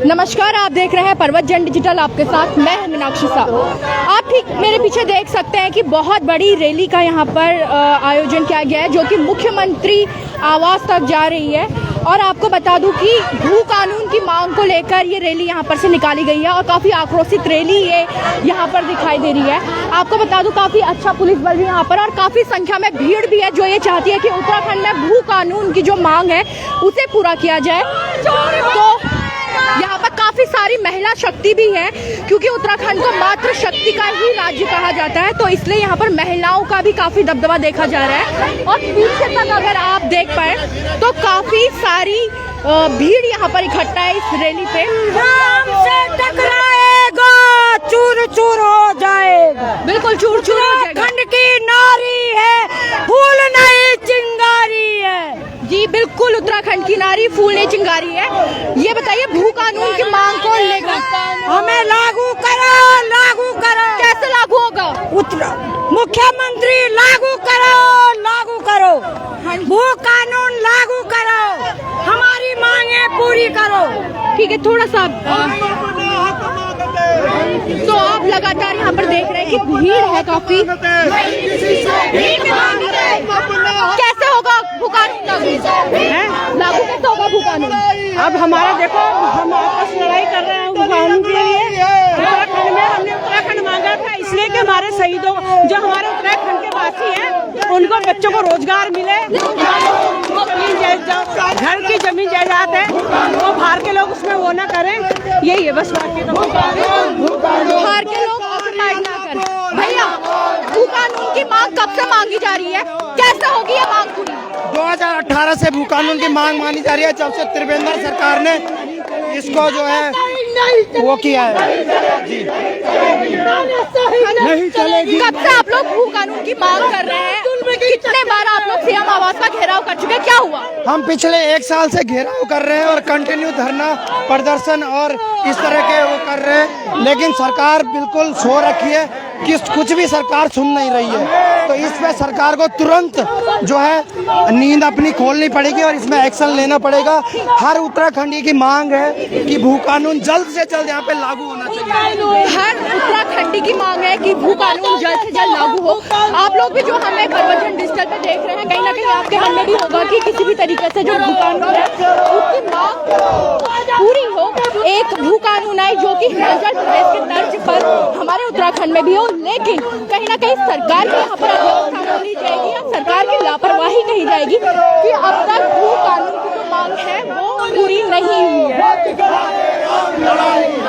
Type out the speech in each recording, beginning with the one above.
नमस्कार, आप देख रहे हैं पर्वत जन डिजिटल, आपके साथ मैं हूं मीनाक्षी साहू। आप ठीक मेरे पीछे देख सकते हैं कि बहुत बड़ी रैली का यहाँ पर आयोजन किया गया है, जो कि मुख्यमंत्री आवास तक जा रही है। और आपको बता दूं कि भू कानून की मांग को लेकर ये रैली यहाँ पर से निकाली गई है और काफ़ी आक्रोशित रैली ये यहाँ पर दिखाई दे रही है। आपको बता दूं काफ़ी अच्छा पुलिस बल भी यहाँ पर और काफ़ी संख्या में भीड़ भी है, जो ये चाहती है कि उत्तराखंड में भू कानून की जो मांग है उसे पूरा किया जाए। तो यहाँ पर काफी सारी महिला शक्ति भी है, क्योंकि उत्तराखंड को मातृ शक्ति का ही राज्य कहा जाता है, तो इसलिए यहाँ पर महिलाओं का भी काफी दबदबा देखा जा रहा है। और पीछे तक अगर आप देख पाए तो काफी सारी भीड़ यहाँ पर इकट्ठा है इस रैली पे। हमसे टकराएगा चूर चूर हो जाएगा, बिल्कुल चूर चूर हो जाएगा। उत्तराखंड की नारी है, फूल नहीं चिंगारी है। जी बिल्कुल, उत्तराखंड की नारी फूल नहीं चिंगारी है। ये बताइए, भू कानून की मांग कौन लेगा? हमें लागू करो, लागू करो। कैसे लागू होगा? मुख्यमंत्री लागू करो, लागू करो, भू कानून लागू करो, हमारी मांगे पूरी करो। ठीक है, थोड़ा सा तो आप लगातार यहाँ पर देख रहे हैं कि भीड़ है काफी। कैसे होगा भू कानून लागू कैसे होगा भू कानून? अब हमारा देखो, हम आपस में लड़ाई कर रहे हैं भू कानून के लिए। उत्तराखंड में हमने उत्तराखंड मांगा था, इसलिए कि हमारे शहीदों, जो हमारे उत्तराखंड के वासी हैं, उनको बच्चों को रोजगार मिले, घर की जमीन जायदाद है वो बाहर के लोग उसमें वो ना करें, यही है बस। बाकी तो बाहर के लोग ऑक्युपाइड ना करें। भैया, भू कानून की मांग कब से मांगी जा रही है, कैसे होगी ये मांग पूरी? 2018 से भू कानून की मांग मानी जा रही है, जब से त्रिवेंद्र सरकार ने इसको जो है वो किया है। जी नहीं चलेगी। कब से आप लोग भू कानून की मांग कर रहे हैं? कितने बार आप लोग सीएम आवास का घेराव कर चुके, क्या हुआ? हम पिछले 1 साल से घेराव कर रहे हैं और कंटिन्यू धरना प्रदर्शन और इस तरह के वो कर रहे हैं, लेकिन सरकार बिल्कुल सो रखी है कि कुछ भी सरकार सुन नहीं रही है। तो इस पे सरकार को तुरंत जो है नींद अपनी खोलनी पड़ेगी और इसमें एक्शन लेना पड़ेगा। हर उत्तराखंडी की मांग है कि भू कानून जल्द से जल्द यहाँ पे लागू होना चाहिए। हर उत्तराखंडी की मांग है कि भू कानून जल्द से जल्द लागू हो। आप लोग भी जो हमें पर्वत जन डिजिटल पे देख रहे हैं, कहीं ना कहीं आपके मन में भी होगा कि किसी भी तरीके से जो भू कानून है उसकी मांग पूरी हो। एक भू कानून है जो कि हिमाचल प्रदेश के तर्ज पर हमारे उत्तराखंड में भी हो, लेकिन कहीं ना कहीं सरकार की यहाँ पर अव्यवस्था कही जाएगी या सरकार की लापरवाही कही जाएगी कि अब तक भू कानून की जो मांग है वो पूरी नहीं हुई है।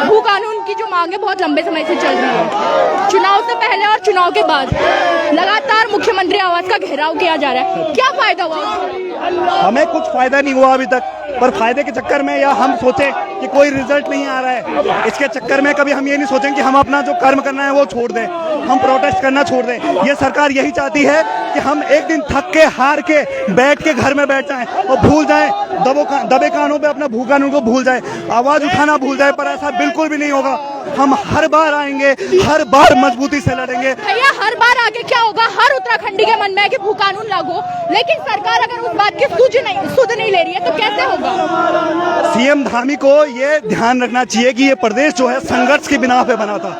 भू कानून की जो मांग है बहुत लंबे समय से चल रही है, चुनाव से पहले और चुनाव के बाद लगातार मुख्यमंत्री आवास का घेराव किया जा रहा है। क्या फायदा हुआ? हमें कुछ फायदा नहीं हुआ अभी तक, पर फायदे के चक्कर में या हम सोचे कि कोई रिजल्ट नहीं आ रहा है, इसके चक्कर में कभी हम ये नहीं सोचेंगे कि हम अपना जो कर्म करना है वो छोड़ दें, हम प्रोटेस्ट करना छोड़ दें। ये सरकार यही चाहती है कि हम एक दिन थक के हार के बैठ के घर में बैठ जाएं और भूल जाएं, दबे कानों पे अपना भू कानून को भूल जाएं, आवाज उठाना भूल जाए। पर ऐसा बिल्कुल भी नहीं होगा। हम हर बार आएंगे, हर बार मजबूती से लड़ेंगे। भैया, हर बार आगे क्या होगा? हर उत्तराखंडी के मन में है कि भू कानून लागू हो, लेकिन सरकार अगर उस बात की सुध नहीं ले रही है तो कैसे होगा? सीएम धामी को ये ध्यान रखना चाहिए कि ये प्रदेश जो है संघर्ष की बिना पे बना था।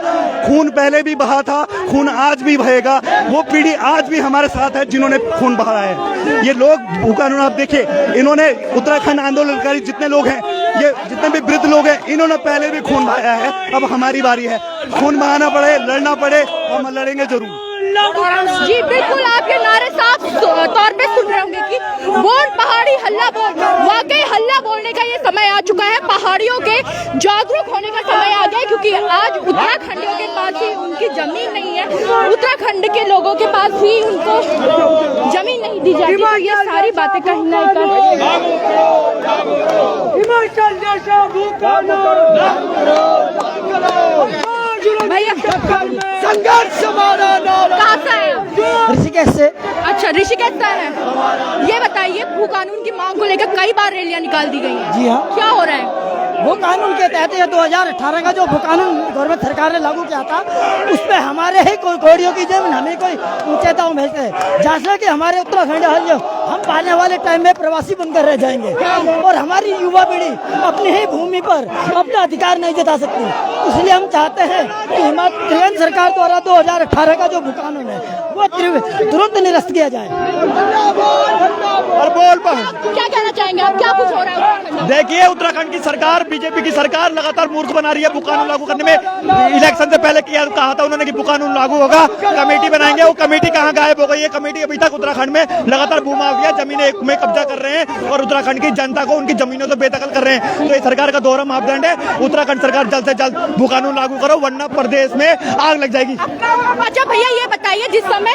खून पहले भी बहा था, खून आज भी बहेगा। वो पीढ़ी आज भी हमारे साथ है जिन्होंने खून बहाया है। ये लोग भू कानून आप देखिए, इन्होंने उत्तराखंड आंदोलनकारी जितने लोग हैं, ये जितने भी वृद्ध लोग हैं, इन्होंने पहले भी खून बहाया है। अब हमारी बारी है, खून बहाना पड़े, लड़ना पड़े, हम लड़ेंगे जरूर। जी बिल्कुल, आप ये नारे साफ तौर पे सुन रहे होंगे कि बोल पहाड़ी हल्ला बोल। वाकई हल्ला बोलने का ये समय आ चुका है, पहाड़ियों के जागरूक होने का समय आ गया, क्योंकि आज उत्तराखंडियों के पास ही उनकी जमीन नहीं है, उत्तराखंड के लोगों के पास ही उनको जमीन नहीं दी जाती। तो ये सारी बातें कहीं ना कहीं भैया संघर्ष हमारा नारा। कहाँ से है? ऋषिकेश से। अच्छा, ऋषिकेश से है। ये बताइए, भू कानून की मांग को लेकर कई बार रैलियां निकाल दी गई हैं। जी हाँ। क्या हो रहा है? भू कानून के तहत ये 2018 का जो भू कानून गवर्नमेंट सरकार ने लागू किया था, उसमें हमारे ही कोड़ियों की जमीन हमें कोई ऊंचे दाव मिलते हैं, जैसे कि हमारे उत्तराखंड हम आने वाले टाइम में प्रवासी बनकर रह जाएंगे और हमारी युवा पीढ़ी अपनी ही भूमि पर अपना अधिकार नहीं जता सकती। इसलिए हम चाहते हैं कि त्रिवेंद्र सरकार द्वारा 2018 का जो भू कानून है वो तुरंत निरस्त किया जाए। और बोल क्या कहना चाहेंगे आप, क्या कुछ हो रहा है? देखिए, उत्तराखंड की सरकार, बीजेपी की सरकार लगातार मूर्ख बना रही है भू कानून लागू करने में। इलेक्शन से पहले कहा था उन्होंने कि भू कानून लागू होगा, कमेटी बनाएंगे, वो कमेटी कहाँ गायब हो गई है? कमेटी अभी तक उत्तराखंड में लगातार भूमाफिया जमीनें में कब्जा कर रहे हैं और उत्तराखंड की जनता को उनकी जमीनों से बेदखल कर रहे हैं। तो ये सरकार का दोहरा मापदंड है, उत्तराखंड सरकार जल्द से जल्द भू कानून लागू करो, वरना प्रदेश में आग लग जाएगी। अच्छा भैया, ये बताइए, जिस समय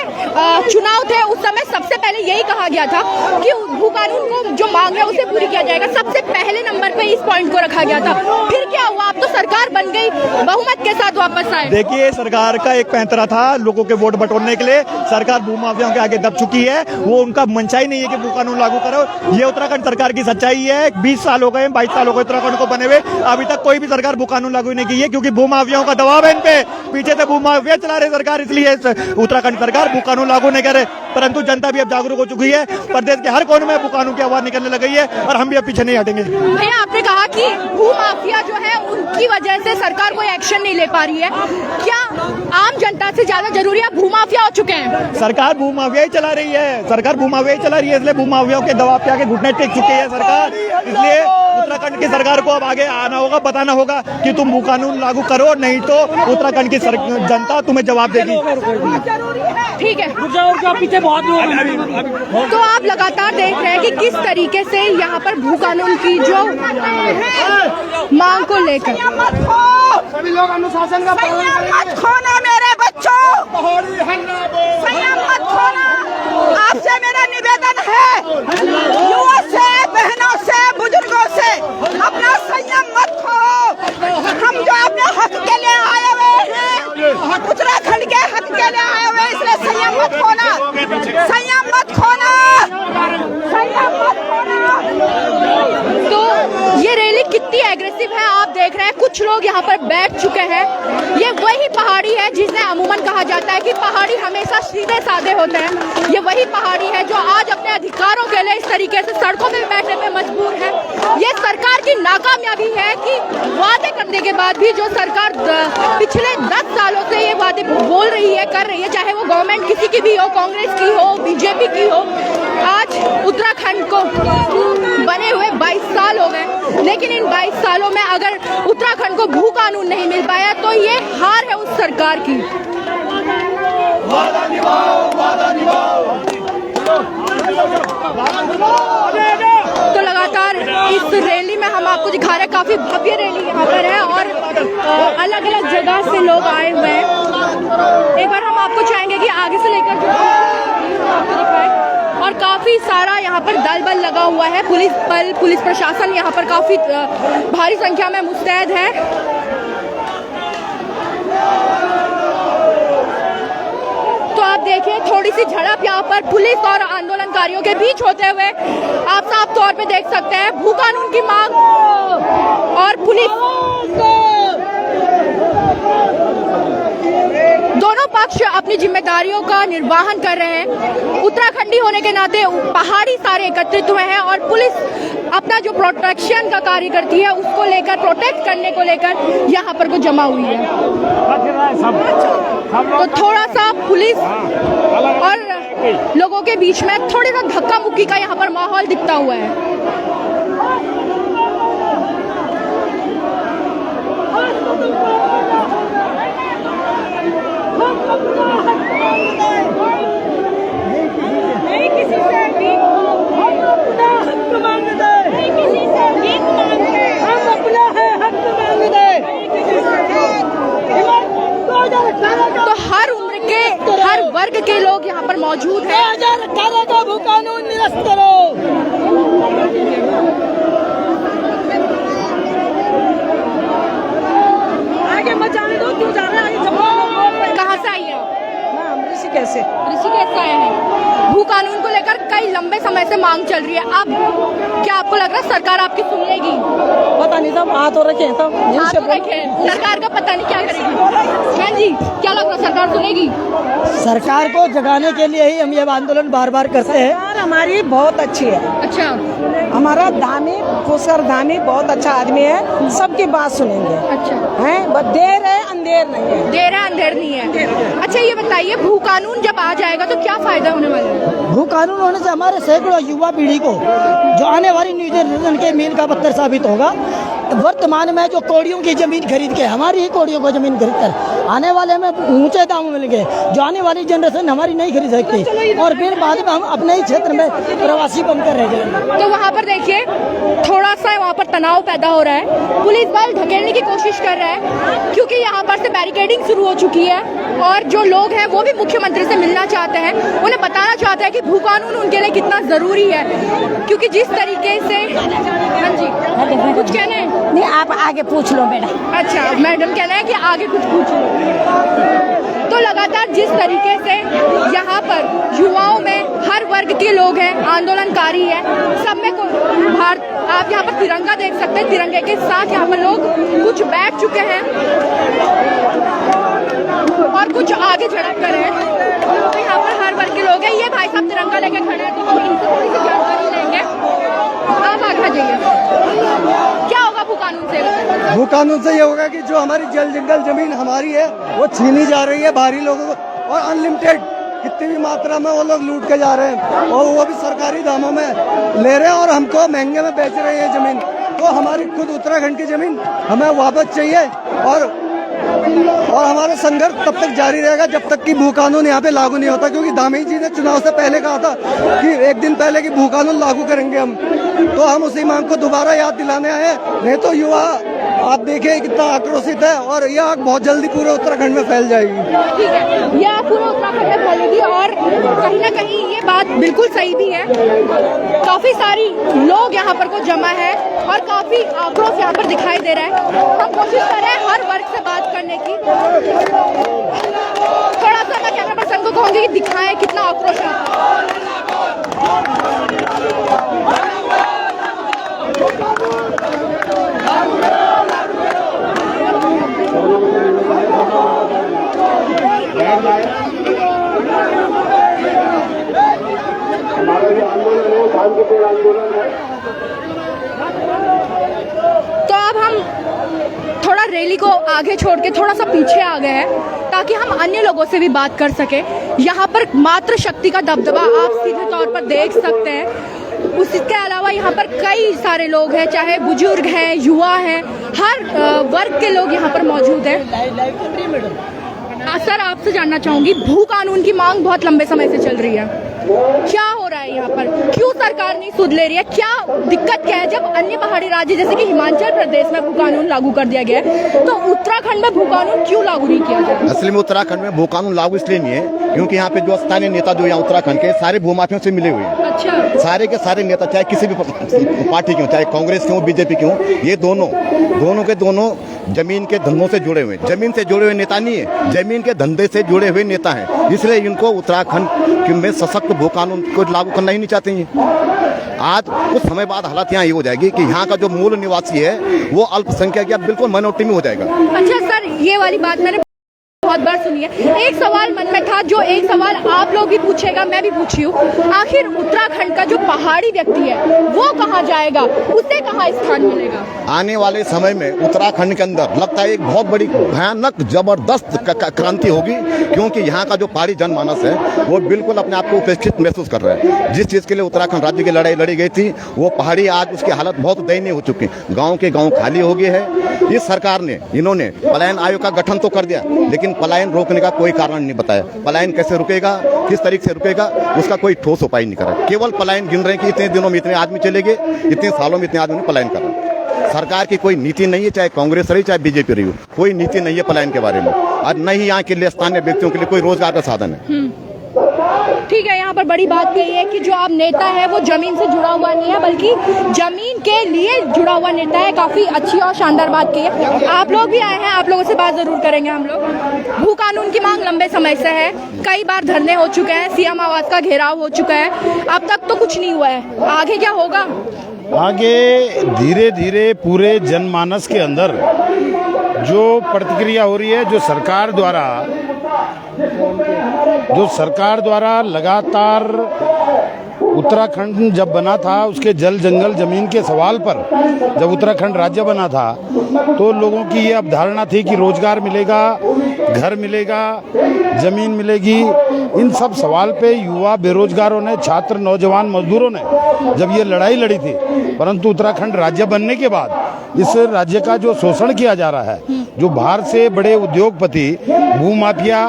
चुनाव थे उस समय सबसे पहले यही कहा गया था कि भू कानून को जो मांग है उसे पूरी किया जाएगा, सबसे पहले नंबर पे इस पॉइंट को रखा गया था। फिर क्या हुआ? अब तो सरकार बन गई, बहुमत के साथ वापस आए। देखिए, सरकार का एक पैंतरा था लोगों के वोट बटोरने के लिए, सरकार भूमाफियाओं के आगे दब चुकी है। वो उनका मंशा ही नहीं है कि भू कानून लागू करो। ये उत्तराखंड सरकार की सच्चाई है। 20 साल हो गए, 22 साल हो गए उत्तराखंड को बने हुए, अभी तक कोई भी सरकार भू कानून लागू नहीं की है, क्योंकि भूमाफियाओं का दबाव है इन पे। पीछे से भूमाफिया चला रहे सरकार, इसलिए उत्तराखंड सरकार भू कानून लागू नहीं करे। परंतु जनता भी अब जागरूक हो चुकी है, प्रदेश के हर कोने में भू कानून की आवाज निकलने लग गई है और हम भी अब पीछे नहीं हटेंगे। भैया, आपने कहा कि भूमाफिया जो है उनकी वजह से सरकार कोई एक्शन नहीं ले पा रही है, क्या आम जनता से ज्यादा जरूरी है? भूमाफिया हो चुके हैं, सरकार भूमाफिया ही चला रही है, सरकार भूमाफिया ही चला रही है, इसलिए भूमाफियाओं के दबाव पे आके घुटने टेक चुकी है सरकार। इसलिए उत्तराखंड की सरकार को अब आगे आना होगा, बताना होगा कि तुम भू कानून लागू करो, नहीं तो उत्तराखंड की जनता तुम्हें जवाब देगी। ठीक है, पीछे बहुत लोग। तो आप लगातार देख रहे हैं कि किस तरीके से यहाँ पर भू कानून की जो मांग को लेकर सभी लोग अनुशासन का पालन करेंगे। मत खोना मेरे बच्चों, संयम मत खोना। आपसे मेरा निवेदन है, युवा से, बहनों से, बुजुर्गों से, अपना संयम मत खो। हम जो अपने हक के लिए आए हुए हैं, उत्तराखंड के हक के लिए आए हुए हैं, इसलिए संयम मत खोना, संयम मत खोना, संयम मत खोना। तो ये रैली कितनी एग्रेसिव है आप देख रहे हैं, कुछ लोग यहाँ पर बैठ चुके हैं। ये वही पहाड़ी है जिसने अमूमन कहा जाता है कि पहाड़ी हमेशा सीधे साधे होते हैं। ये वही पहाड़ी है जो आज अपने अधिकारों के लिए इस तरीके से सड़कों में बैठने पे मजबूर है। ये सरकार की नाकामयाबी है कि वादे करने के बाद भी जो सरकार पिछले 10 सालों से ये वादे बोल रही है, कर रही है, चाहे वो गवर्नमेंट किसी की भी हो, कांग्रेस की हो, बीजेपी की हो, आज उत्तराखंड को बने हुए 22 साल हो गए, लेकिन इन 22 सालों में अगर उत्तराखंड को भू कानून नहीं मिल पाया तो ये हार है उस सरकार की। तो लगातार इस रैली में हम आपको दिखा रहे हैं, काफी भव्य रैली यहाँ पर है और अलग अलग जगह से लोग आए हुए हैं। एक बार हम आपको चाहेंगे कि आगे से लेकर जो आपको दिखाएं, और काफी सारा यहाँ पर दल बल लगा हुआ है, पुलिस बल, पुलिस प्रशासन यहाँ पर काफी भारी संख्या में मुस्तैद है। तो आप देखिए, थोड़ी सी झड़प यहाँ पर पुलिस और आंदोलनकारियों के बीच होते हुए आप साफ तौर पे देख सकते हैं। भू कानून की मांग और पुलिस, दोनों पक्ष अपनी जिम्मेदारियों का निर्वहन कर रहे हैं। उत्तराखंडी होने के नाते पहाड़ी सारे एकत्रित हुए हैं और पुलिस अपना जो प्रोटेक्शन का कार्य करती है उसको लेकर, प्रोटेक्ट करने को लेकर यहाँ पर को जमा हुई है। तो थोड़ा सा पुलिस और लोगों के बीच में थोड़ी सा धक्का मुक्की का यहाँ पर माहौल दिखता हुआ है। तो हर उम्र के, हर वर्ग के लोग यहाँ पर मौजूद हैं। 2018 का भू कानून निरस्त करो। आगे मत जाने दो, क्यों जा रहे हैं? कहाँ से आई है? ऋषिकेश से। ऋषिकेश से आए हैं। भू कानून को लेकर लेकर कई लंबे समय से मांग चल रही है। अब क्या आपको लग रहा है सरकार आपकी सुनेगी? पता नहीं सब हाथ हो रखे हैं सब हाथ तो रखे हैं, सरकार का पता नहीं क्या करेगी। बहन जी, क्या लग रहा है सरकार सुनेगी? सरकार को जगाने के लिए ही हम ये आंदोलन बार बार करते हैं। सरकार हमारी बहुत अच्छी है। अच्छा, हमारा धामी पुष्कर धामी बहुत अच्छा आदमी है, सबकी बात सुनेंगे। अच्छा, हैं बस देर है अंधेर नहीं है। देर है अंधेर नहीं है। अच्छा, ये बताइए भू कानून जब आ जाएगा तो क्या फायदा होने वाला है? भू कानून होने से हमारे सैकड़ों युवा पीढ़ी को जो आने वाली न्यू जनरेशन के मील का पत्थर साबित होगा। वर्तमान में जो कौड़ियों की जमीन खरीद के, हमारी ही कौड़ियों को जमीन खरीद कर आने वाले में ऊंचे दाम मिलेंगे, जो आने वाली जनरेशन हमारी नहीं खरीद सकती, और फिर बाद में हम अपने ही क्षेत्र में प्रवासी बनकर रह जाएंगे। तो वहाँ पर देखिए थोड़ा सा वहाँ पर तनाव पैदा हो रहा है। पुलिस बल ढकेलने की कोशिश कर रहा है क्योंकि यहाँ पर से बैरिकेडिंग शुरू हो चुकी है और जो लोग हैं वो भी मुख्यमंत्री से मिलना चाहते हैं, उन्हें बताना चाहते हैं कि भू कानून उनके लिए कितना जरूरी है। क्योंकि जिस तरीके से, हाँ जी कुछ कहना है? नहीं, आप आगे पूछ लो बेटा। अच्छा, मैडम कहना है कि आगे कुछ पूछ लो। तो लगातार जिस तरीके से यहाँ पर युवाओं में हर वर्ग के लोग हैं, आंदोलनकारी हैं, सब में भारत, आप यहाँ पर तिरंगा देख सकते हैं, तिरंगे के साथ यहाँ पर लोग कुछ बैठ चुके हैं और कुछ आगे झड़प कर रहे हैं। तो यहाँ पर हर वर्ग के लोग हैं। ये भाई साहब तिरंगा लेके खड़े हैं, तो हम इनसे थोड़ी सी जानकारी लेंगे। आप आगे जाइए, क्या होगा भू कानून से? भू कानून से ये होगा कि जो हमारी जल जंगल जमीन हमारी है वो छीनी जा रही है बाहरी लोगों को, और अनलिमिटेड कितनी भी मात्रा में वो लोग लूट के जा रहे हैं और वो भी सरकारी दामों में ले रहे हैं और हमको महंगे में बेच रहे हैं ये जमीन। तो हमारी खुद उत्तराखंड की जमीन हमें वापस चाहिए, और हमारा संघर्ष तब तक जारी रहेगा जब तक कि भू कानून यहाँ पे लागू नहीं होता। क्योंकि धामी जी ने चुनाव से पहले कहा था कि एक दिन पहले कि भू कानून लागू करेंगे हम, तो हम उसी मांग को दोबारा याद दिलाने आए। नहीं तो युवा आप देखिए कितना आक्रोशित है और यह आग बहुत जल्दी पूरे उत्तराखंड में फैल जाएगी। ठीक है, यह पूरे उत्तराखंड में फैलेगी और कहीं ना कहीं ये बात बिल्कुल सही भी है। काफी सारी लोग यहाँ पर को जमा है और काफी आक्रोश यहाँ पर दिखाई दे रहा है। हम कोशिश कर रहे हैं हर वर्ग से बात करने की। थोड़ा सा मैं कैमरा पर्सन को कहूँगी कि दिखाएं कितना आक्रोश है। तो अब हम थोड़ा रैली को आगे छोड़ के थोड़ा सा पीछे आ गए हैं ताकि हम अन्य लोगों से भी बात कर सके। यहाँ पर मातृ शक्ति का दबदबा आप सीधे तौर पर देख सकते हैं। उसके अलावा यहाँ पर कई सारे लोग हैं, चाहे बुजुर्ग हैं, युवा हैं, हर वर्ग के लोग यहाँ पर मौजूद हैं। सर, आपसे जानना चाहूंगी, भू कानून की मांग बहुत लंबे समय से चल रही है, क्या हो रहा है यहाँ पर? क्यों सरकार नहीं सुध ले रही है? क्या दिक्कत क्या है? जब अन्य पहाड़ी राज्य जैसे कि हिमाचल प्रदेश में भू कानून लागू कर दिया गया है, तो उत्तराखंड में भू कानून क्यों लागू नहीं किया गया? असली में उत्तराखंड में भू कानून लागू इसलिए नहीं है क्योंकि यहाँ पे जो स्थानीय नेता जो यहाँ उत्तराखंड के सारे भूमाफियों से मिले हुए हैं। अच्छा, सारे के सारे नेता, चाहे किसी भी पार्टी के हो, चाहे कांग्रेस के हो, बीजेपी के हो, ये दोनों जमीन के धंधों से जुड़े हुए, जमीन से जुड़े हुए नेता नहीं है, जमीन के धंधे से जुड़े हुए नेता हैं। इसलिए इनको उत्तराखंड में सशक्त भू कानून को लागू करना ही नहीं चाहते हैं। आज कुछ समय बाद हालत यहाँ ये हो जाएगी कि यहाँ का जो मूल निवासी है वो अल्पसंख्यक या बिल्कुल माइनॉरिटी में हो जाएगा। अच्छा सर, ये वाली बात मैंने बहुत बार सुनी है। एक सवाल मन में था, जो एक सवाल आप लोग भी पूछेगा, मैं भी पूछी हूँ, आखिर उत्तराखंड का जो पहाड़ी व्यक्ति है वो कहाँ जाएगा? उसे कहाँ स्थान मिलेगा? आने वाले समय में उत्तराखंड के अंदर लगता है एक बहुत बड़ी भयानक जबरदस्त क्रांति होगी, क्योंकि यहाँ का जो पहाड़ी जनमानस है वो बिल्कुल अपने आप को उपेक्षित महसूस कर रहा है। जिस चीज़ के लिए उत्तराखंड राज्य की लड़ाई लड़ी गई थी, वो पहाड़ी आज उसकी हालत बहुत दयनीय हो चुकी है। गाँव के गाँव खाली हो गए हैं। इस सरकार ने, इन्होंने पलायन आयोग का गठन तो कर दिया, लेकिन पलायन रोकने का कोई कारण नहीं बताया। पलायन कैसे रुकेगा, किस तरीके से रुकेगा, उसका कोई ठोस उपाय नहीं करा। केवल पलायन गिन रहे हैं कि इतने दिनों में इतने आदमी चले गए, इतने सालों में इतने आदमी पलायन कर रहे हैं। सरकार की कोई नीति नहीं है, चाहे कांग्रेस रही चाहे बीजेपी रही हो, कोई नीति नहीं है पलायन के बारे में। और न ही यहाँ के लिए स्थानीय व्यक्तियों के लिए कोई रोजगार का साधन है। ठीक है, यहाँ पर बड़ी बात कही है कि जो आप नेता है वो जमीन से जुड़ा हुआ नहीं है बल्कि जमीन के लिए जुड़ा हुआ नेता है। काफी अच्छी और शानदार बात कही है। आप लोग भी आए हैं, आप लोगों से बात जरूर करेंगे हम लोग। भू कानून की मांग लंबे समय से है, कई बार धरने हो चुके हैं, सीएम आवास का घेराव हो चुका है, अब तक तो कुछ नहीं हुआ है, आगे क्या होगा? आगे धीरे धीरे पूरे जनमानस के अंदर जो प्रतिक्रिया हो रही है, जो सरकार द्वारा लगातार उत्तराखंड जब बना था, उसके जल जंगल जमीन के सवाल पर जब उत्तराखंड राज्य बना था तो लोगों की ये अवधारणा थी कि रोजगार मिलेगा, घर मिलेगा, जमीन मिलेगी। इन सब सवाल पे युवा बेरोजगारों ने, छात्र, नौजवान, मजदूरों ने जब ये लड़ाई लड़ी थी, परंतु उत्तराखंड राज्य बनने के बाद इस राज्य का जो शोषण किया जा रहा है, जो बाहर से बड़े उद्योगपति, भूमाफिया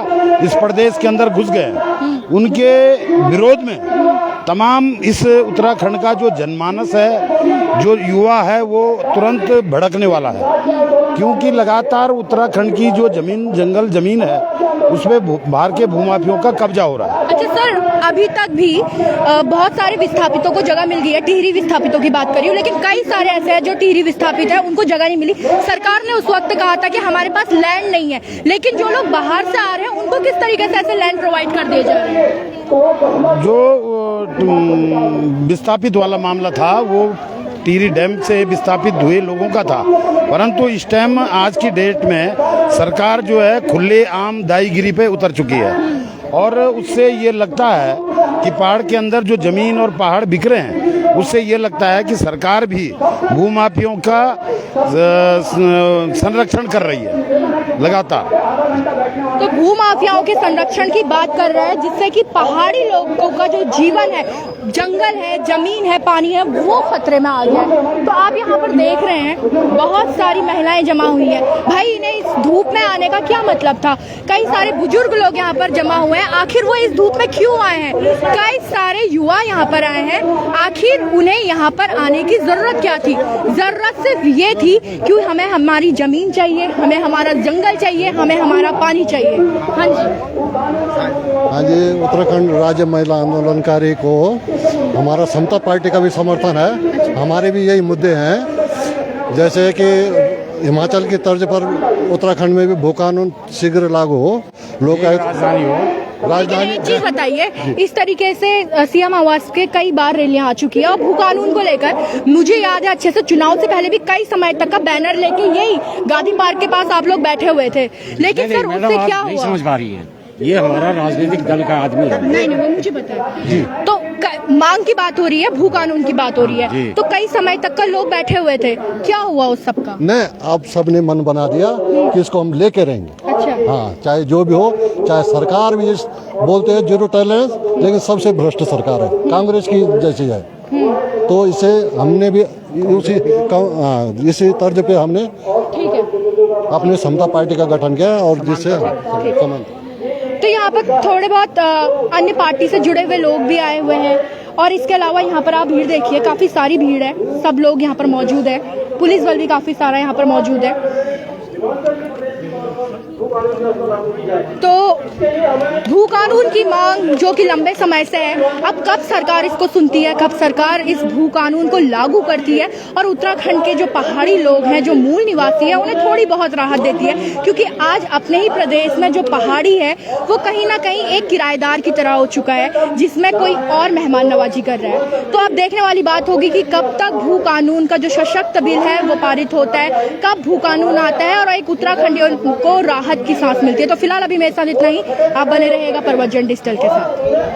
इस प्रदेश के अंदर घुस गए, उनके विरोध में तमाम इस उत्तराखंड का जो जनमानस है, जो युवा है, वो तुरंत भड़कने वाला है, क्योंकि लगातार उत्तराखंड की जो जमीन, जंगल जमीन है, उसमें बाहर के भूमाफियों का कब्जा हो रहा है। अच्छा सर, अभी तक भी बहुत सारे विस्थापितों को जगह मिल गई है, टिहरी विस्थापितों की बात करी हूँ, लेकिन कई सारे ऐसे हैं जो टिहरी विस्थापित है, उनको जगह नहीं मिली। सरकार ने उस वक्त कहा था कि हमारे पास लैंड नहीं है, लेकिन जो लोग बाहर से आ रहे हैं उनको किस तरीके से ऐसे लैंड प्रोवाइड कर दिए जा रहे हैं? जो विस्थापित वाला मामला था वो टिहरी डैम से विस्थापित हुए लोगों का था, परंतु इस टाइम आज की डेट में सरकार जो है खुले आम दाईगिरी पे उतर चुकी है, और उससे ये लगता है कि पहाड़ के अंदर जो जमीन और पहाड़ बिखरे हैं, उससे ये लगता है कि सरकार भी भूमाफियों का संरक्षण कर रही है लगातार। तो भूमाफियाओं के संरक्षण की बात कर रहे हैं, जिससे कि पहाड़ी लोगों का जो जीवन है, जंगल है, जमीन है, पानी है, वो खतरे में आ गया है। तो आप यहाँ पर देख रहे हैं बहुत सारी महिलाएं जमा हुई है। भाई, इन्हें इस धूप में आने का क्या मतलब था? कई सारे बुजुर्ग लोग यहाँ पर जमा हुए हैं, आखिर वो इस धूप में क्यों आए हैं? कई सारे युवा यहाँ पर आए हैं, आखिर उन्हें यहाँ पर आने की जरूरत क्या थी? जरूरत सिर्फ ये थी कि हमें हमारी जमीन चाहिए, हमें हमारा जंगल चाहिए, हमें हमारा पानी चाहिए। हाँ जी, उत्तराखंड राज्य महिला आंदोलनकारी को हमारा समता पार्टी का भी समर्थन है। हमारे भी यही मुद्दे हैं, जैसे कि हिमाचल की तर्ज पर उत्तराखंड में भी भू कानून शीघ्र लागू हो, लोकायुक्त राजधानी हो। राजधानी एक चीज बताइए, इस तरीके से सीएम आवास के कई बार रैलियां आ चुकी है और भू कानून को लेकर मुझे याद है अच्छे से, चुनाव से पहले भी कई समय तक का बैनर लेके यही गांधी पार्क के पास आप लोग बैठे हुए थे, लेकिन सर उससे क्या हुआ? नहीं समझ पा रही है, ये हमारा राजनीतिक दल का आदमी है। नहीं, वो मुझे पता है। तो मांग की बात हो रही है, भू कानून की बात हो रही है, तो कई समय तक का लोग बैठे हुए थे, क्या हुआ उस सब का? नहीं, अब सबने मन बना दिया कि इसको हम लेके रहेंगे। अच्छा। हाँ, चाहे जो भी हो, चाहे सरकार भी बोलते हैं जीरो टॉलरेंस, लेकिन सबसे भ्रष्ट सरकार है, कांग्रेस की जैसी है। तो इसे हमने भी इसी तर्ज पे हमने अपने समता पार्टी का गठन किया, और जिससे तो यहाँ पर थोड़े बहुत अन्य पार्टी से जुड़े हुए लोग भी आए हुए हैं, और इसके अलावा यहाँ पर आप भीड़ देखिए, काफी सारी भीड़ है, सब लोग यहाँ पर मौजूद है, पुलिस बल भी काफी सारा यहाँ पर मौजूद है। तो भू कानून की मांग जो कि लंबे समय से है, अब कब सरकार इसको सुनती है, कब सरकार इस भू कानून को लागू करती है और उत्तराखंड के जो पहाड़ी लोग हैं, जो मूल निवासी है, उन्हें थोड़ी बहुत राहत देती है, क्योंकि आज अपने ही प्रदेश में जो पहाड़ी है वो कहीं ना कहीं एक किराएदार की तरह हो चुका है, जिसमें कोई और मेहमान नवाजी कर रहा है। तो अब देखने वाली बात होगी कि कब तक भू कानून का जो सशक्त बिल है वो पारित होता है, कब भू कानून आता है और एक उत्तराखंडियों को राहत की सांस मिलती है। तो फिलहाल अभी मेरे साथ इतना ही, आप बने रहिएगा प्रवचन डिजिटल के साथ।